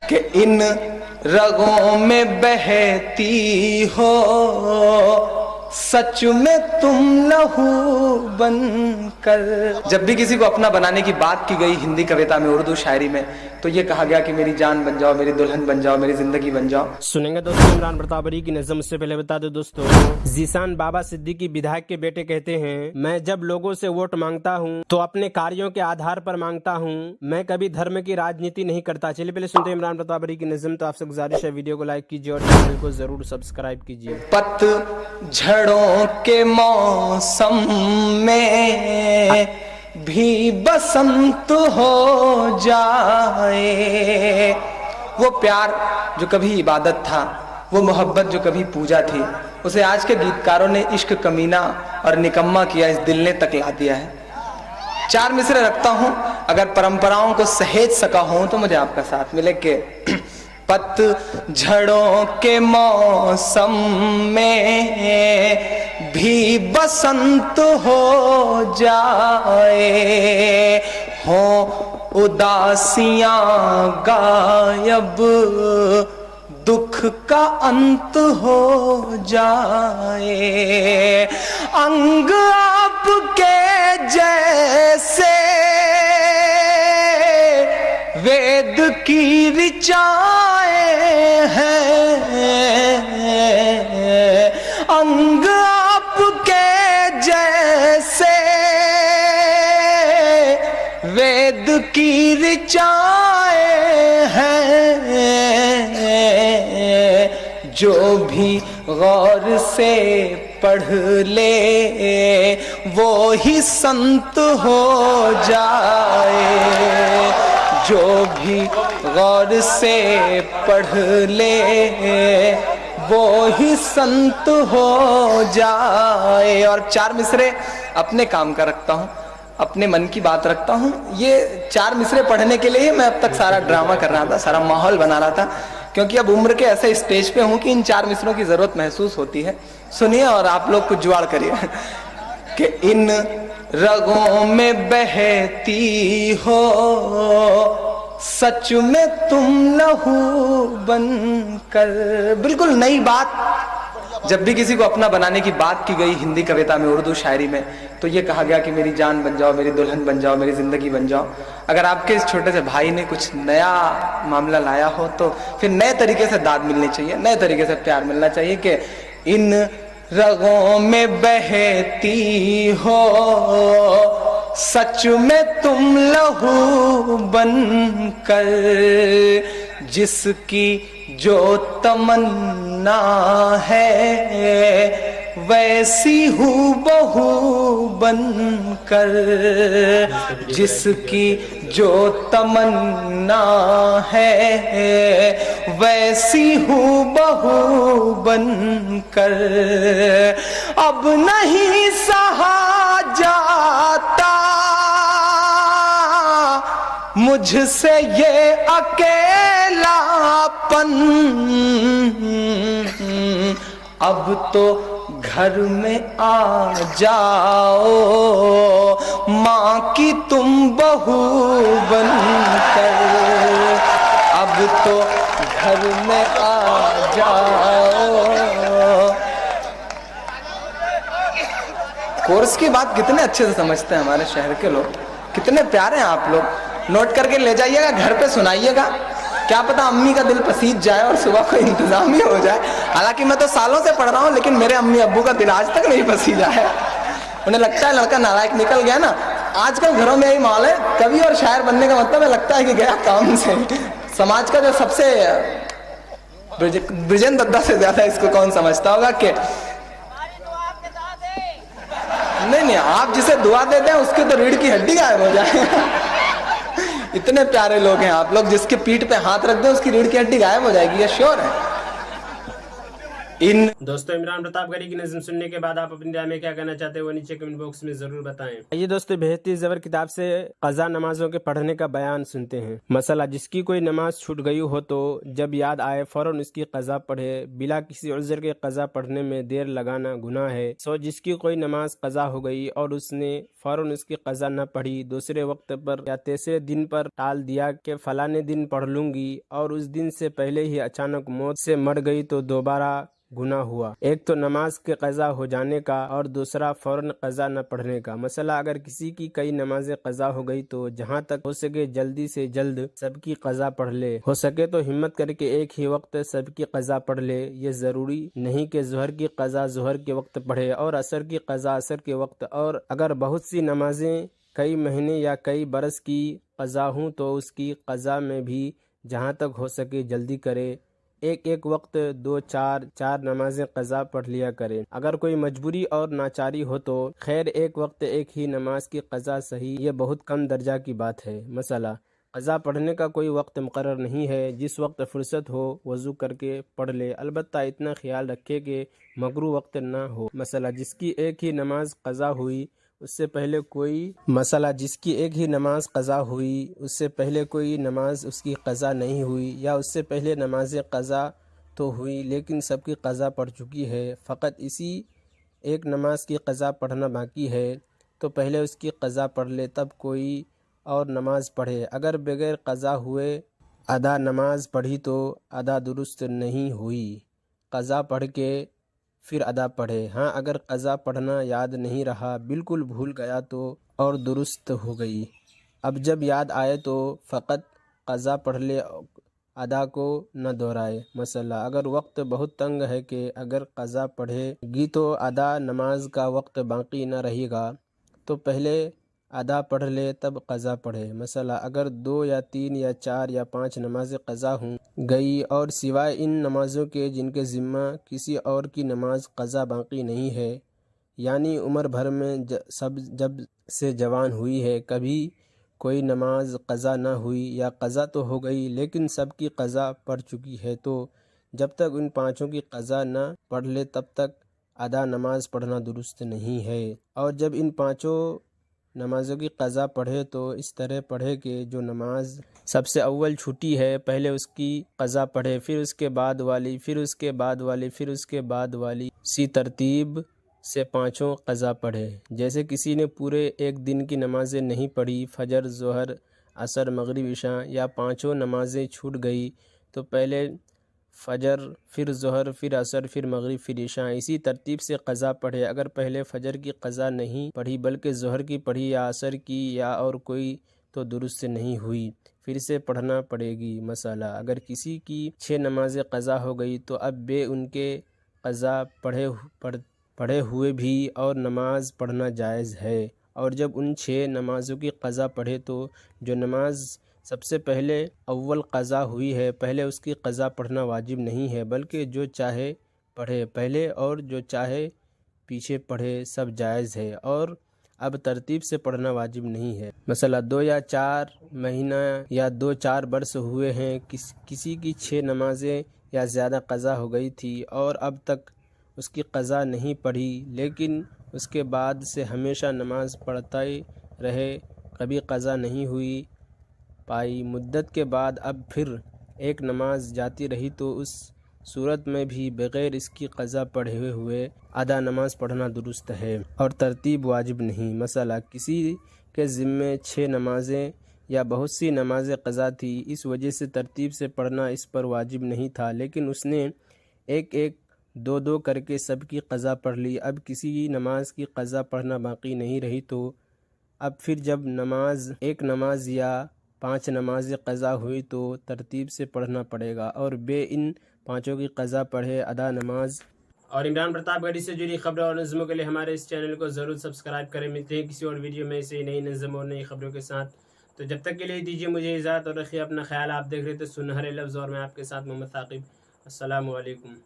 کہ ان رگوں میں بہتی ہو سچ میں تم لہو بن کر. جب بھی کسی کو اپنا بنانے کی بات کی گئی ہندی کویتا میں، اردو شاعری میں، تو یہ کہا گیا کہ میری جان بن جاؤ، میری دلہن بن جاؤ، میری زندگی بن جاؤ. سنیں گے دوستوں عمران پرتاپری کی نظم. سے پہلے بتا دو دوستوں، ذیشان بابا صدیقی بدھائک کے بیٹے کہتے ہیں، میں جب لوگوں سے ووٹ مانگتا ہوں تو اپنے کاریوں کے آدھار پر مانگتا ہوں، میں کبھی دھرم کی راجنیتی نہیں کرتا. چلیے پہلے سنتے ہیں عمران پرتاپری کی نظم. تو آپ سے گزارش ہے ویڈیو کو لائک کیجیے اور چینل کو ضرور سبسکرائب کیجیے. پت جھڑوں کے موسم میں بھی بسنت ہو جائے. وہ پیار جو کبھی عبادت تھا، وہ محبت جو کبھی پوجا تھی، اسے آج کے گیتکاروں نے عشق کمینہ اور نکما کیا، اس دل نے تکلا دیا ہے. 4 مصرے رکھتا ہوں، اگر پرمپراؤں کو سہیج سکا ہوں تو مجھے آپ کا ساتھ ملے کہ پت جھڑوں کے موسم میں بھی بسنت ہو جائے، ہوں اداسیاں غائب، دکھ کا انت ہو جائے. انگ آپ کے جیسے وید کی رچائیں ہیں، انگ آپ کے جیسے وید کی رچائیں ہیں. جو بھی غور سے پڑھ لے وہی سنت ہو جائے. جو بھی غور سے پڑھ لے وہی سنت ہو جائے. اور 4 مصرے اپنے کام کا رکھتا ہوں، اپنے من کی بات رکھتا ہوں. یہ 4 مصرے پڑھنے کے لیے میں اب تک سارا ڈرامہ کر رہا تھا، سارا ماحول بنا رہا تھا، کیونکہ اب عمر کے ایسے اسٹیج پہ ہوں کہ ان 4 مصروں کی ضرورت محسوس ہوتی ہے. سنیے اور آپ لوگ کچھ جواڑ کریے کہ ان رگوں میں بہتی ہو سچ میں تم لہو بن کر. بالکل نئی بات. جب بھی کسی کو اپنا بنانے کی بات کی گئی ہندی کویتا میں، اردو شاعری میں، تو یہ کہا گیا کہ میری جان بن جاؤ، میری دلہن بن جاؤ، میری زندگی بن جاؤ. اگر آپ کے اس چھوٹے سے بھائی نے کچھ نیا معاملہ لایا ہو تو پھر نئے طریقے سے داد ملنی چاہیے، نئے طریقے سے پیار ملنا چاہیے کہ ان رگوں میں بہتی ہو سچ میں تم لہو بن کر. جس کی جو تمنا ہے ویسی ہو بہو بن کر. جس کی جو تمنا ہے ویسی ہو بہو بن کر. اب نہیں سہا جاتا مجھ سے یہ اکیلا پن. اب تو گھر میں آ جاؤ ماں کی تم بہو بن کر. اب تو گھر میں آ جاؤ. کورس کی بات کتنے اچھے سے سمجھتے ہیں ہمارے شہر کے لوگ، کتنے پیارے ہیں آپ لوگ. نوٹ کر کے لے جائیے گا، گھر پہ سنائیے گا. کیا پتا امی کا دل پسیج جائے اور صبح کوئی انتظام ہی ہو جائے. حالانکہ میں تو سالوں سے پڑھ رہا ہوں لیکن میرے امی ابو کا دل آج تک نہیں پسیجا ہے. انہیں لگتا ہے لڑکا نالائق نکل گیا نا. آج کل گھروں میں یہی ماحول ہے، کوی اور شاعر بننے کا مطلب ہے لگتا ہے کہ گیا کام سے. سماج کا جو سب سے برجن ددا سے زیادہ اس کو کون سمجھتا ہوگا کہ نہیں آپ جسے دعا دیتے ہیں اس کی تو ریڑھ کی ہڈی غائب ہو جائے. اتنے پیارے لوگ ہیں آپ لوگ، جس کے پیٹھ پہ ہاتھ رکھ دیں اس کی ریڑھ کی ہڈی غائب ہو جائے گی، یہ شیور ہے. इन दोस्तों इमरान प्रतापगढ़ी की नज़म सुनने के बाद आप अपनी राय में क्या कहना चाहते हैं वो नीचे कमेंट बॉक्स में जरूर बताएं। ये दोस्तों बेहद ही ज़बर किताब से क़ज़ा नमाजों के पढ़ने का बयान सुनते हैं। मसला, जिसकी कोई नमाज छूट गई हो तो जब याद आए फौरन उसकी क़ज़ा पढ़े, बिला किसी उज़्र के क़ज़ा पढ़ने में देर लगाना गुनाह है। सो जिसकी कोई नमाज क़ज़ा हो गई और उसने फौरन उसकी क़ज़ा न पढ़ी, दूसरे वक्त पर या तीसरे दिन पर टाल दिया कि फलाने दिन पढ़ लूंगी और उस दिन से पहले ही अचानक मौत से मर गई तो दोबारा गुनाह हुआ। एक तो नमाज के क़ज़ा हो जाने का और दूसरा फौरन क़ज़ा न पढ़ने का। मसला, अगर किसी की कई नमाजें क़ज़ा हो गई तो जहाँ तक हो सके जल्दी से जल्द सबकी क़ज़ा पढ़ ले। हो सके तो हिम्मत करके एक ही वक्त सबकी क़ज़ा पढ़ ले। ये ज़रूरी नहीं कि ज़ोहर की क़ज़ा ज़ोहर के वक्त पढ़े और असर की क़ज़ा असर के वक्त। और अगर बहुत सी नमाजें कई महीने या कई बरस की क़ज़ा हूँ तो उसकी क़ज़ा में भी जहाँ तक हो सके जल्दी करे। एक एक वक्त 2-4 नमाजें क़ज़ा पढ़ लिया करें। अगर कोई मजबूरी और नाचारी हो तो खैर एक वक्त एक ही नमाज की क़ज़ा सही, ये बहुत कम दर्जा की बात है। मसला, क़ज़ा पढ़ने का कोई वक्त मुक़र्रर नहीं है, जिस वक्त फुर्सत हो वज़ू करके पढ़ ले। अलबत्ता इतना ख्याल रखे कि मकरूह वक्त ना हो। मसला, जिसकी एक ही नमाज क़ज़ा हुई उससे पहले कोई नमाज उसकी क़ज़ा नहीं हुई, या उससे पहले नमाज क़ज़ा तो हुई लेकिन सबकी क़ज़ा पढ़ चुकी है, फ़कत इसी एक नमाज की क़ज़ा पढ़ना बाकी है, तो पहले उसकी क़ज़ा पढ़ ले तब कोई और नमाज पढ़े। अगर बगैर क़ज़ा हुए अदा नमाज पढ़ी तो अदा दुरुस्त नहीं हुई, क़ज़ा पढ़ के फिर अदा पढ़े। हाँ, अगर क़ज़ा पढ़ना याद नहीं रहा, बिल्कुल भूल गया तो और दुरुस्त हो गई। अब जब याद आए तो फ़कत क़ज़ा पढ़ ले, अदा को न दोहराए। मसला, अगर वक्त बहुत तंग है कि अगर क़ज़ा पढ़ेगी तो अदा नमाज का वक्त बाकी न रहेगा, तो पहले अदा पढ़ ले तब क़ज़ा पढ़े। मसला, अगर 2 या 3 या 4 या 5 नमाज़ें क़ज़ा हो गई और सिवाय इन नमाज़ों के जिनके ज़िम्मा किसी और की नमाज क़ज़ा बाकी नहीं है, यानी उम्र भर में जब से जवान हुई है कभी कोई नमाज क़ज़ा ना हुई, या क़ज़ा तो हो गई लेकिन सबकी क़ज़ा पढ़ चुकी है, तो जब तक इन 5 की क़ज़ा ना पढ़ ले तब तक अदा नमाज पढ़ना दुरुस्त नहीं है। और जब इन 5 नमाज़ों की क़ज़ा पढ़े तो इस तरह पढ़े कि जो नमाज सबसे अव्वल छूटी है पहले उसकी क़ज़ा पढ़े, फिर उसके बाद वाली, फिर उसके बाद वाली, फिर उसके बाद वाली, इसी तरतीब से 5 क़ज़ा पढ़े। जैसे किसी ने पूरे एक दिन की नमाज़ें नहीं पढ़ी, फजर, ज़ोहर, असर, मगरिब, इशा, या 5 नमाज़ें छूट गई तो पहले फ़जर, फिर ज़ोहर, फिर असर, फिर मगरिब, फिर इशा, इसी तरतीब से क़ज़ा पढ़े। अगर पहले फ़जर की क़ज़ा नहीं पढ़ी बल्कि ज़ोहर की पढ़ी या असर की या और कोई तो दुरुस्त नहीं हुई, फिर से पढ़ना पड़ेगी। मसला, अगर किसी की 6 नमाज़ें क़ज़ा हो गई तो अब बे उनके क़ज़ा पढ़े हुए भी और नमाज पढ़ना जायज़ है। और जब उन 6 नमाज़ों की क़ज़ा पढ़े तो जो नमाज सबसे पहले अव्वल क़ज़ा हुई है पहले उसकी क़ज़ा पढ़ना वाजिब नहीं है, बल्कि जो चाहे पढ़े पहले और जो चाहे पीछे पढ़े, सब जायज़ है और अब तरतीब से पढ़ना वाजिब नहीं है। मसला, 2 या 4 महीना या 2-4 बरस हुए हैं, किसी की 6 नमाज़ें या ज़्यादा क़ज़ा हो गई थी और अब तक उसकी क़ज़ा नहीं पढ़ी, लेकिन उसके बाद से हमेशा नमाज पढ़ता ही रहे, कभी क़ज़ा नहीं हुई पाई। मुद्दत के बाद अब फिर एक नमाज जाती रही तो उस सूरत में भी बग़ैर इसकी क़ज़ा पढ़े हुए आधा नमाज पढ़ना दुरुस्त है और तरतीब वाजिब नहीं। मसला, किसी के ज़िम्मे 6 नमाज़ें या बहुत सी नमाज़ें क़ज़ा थी, इस वजह से तरतीब से पढ़ना इस पर वाजिब नहीं था, लेकिन उसने एक एक 2-2 करके सबकी क़ज़ा पढ़ ली। अब किसी नमाज की क़ज़ा पढ़ना बाकी नहीं रही तो अब फिर जब एक नमाज या 5 नमाज़ें क़ज़ा हुई तो तरतीब से पढ़ना पड़ेगा और बे इन 5 की क़ज़ा पढ़े अदा नमाज। और इमरान प्रतापगढ़ी से जुड़ी खबरों और नज़मों के लिए हमारे इस चैनल को ज़रूर सब्सक्राइब करें। मिलते हैं किसी और वीडियो में से नई नज़म और नई खबरों के साथ। तो जब तक के लिए दीजिए मुझे इजाज़त और रखिए अपना ख्याल। आप देख रहे थे सुनहरे लफ्ज़ और मैं आपके साथ मोहम्मद साकिब। अस्सलामु अलैकुम।